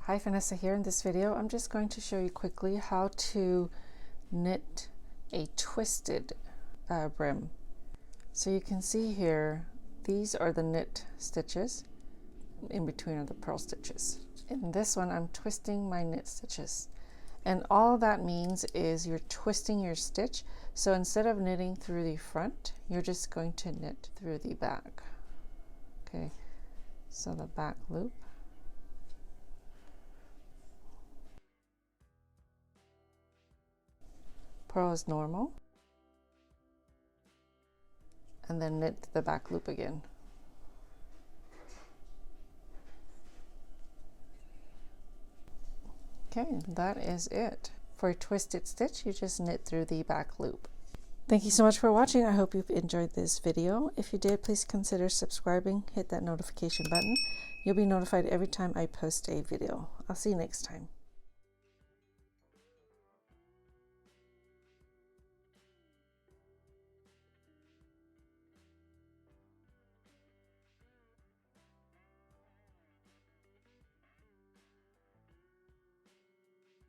Hi, Phanessa here. In this video, I'm just going to show you quickly how to knit a twisted brim. So you can see here, these are the knit stitches. In between are the purl stitches. In this one, I'm twisting my knit stitches. And all that means is you're twisting your stitch. So instead of knitting through the front, you're just going to knit through the back. Okay, so the back loop. Purl as normal, and then knit the back loop again. Okay, that is it. For a twisted stitch, you just knit through the back loop. Thank you so much for watching. I hope you've enjoyed this video. If you did, please consider subscribing, hit that notification button. You'll be notified every time I post a video. I'll see you next time.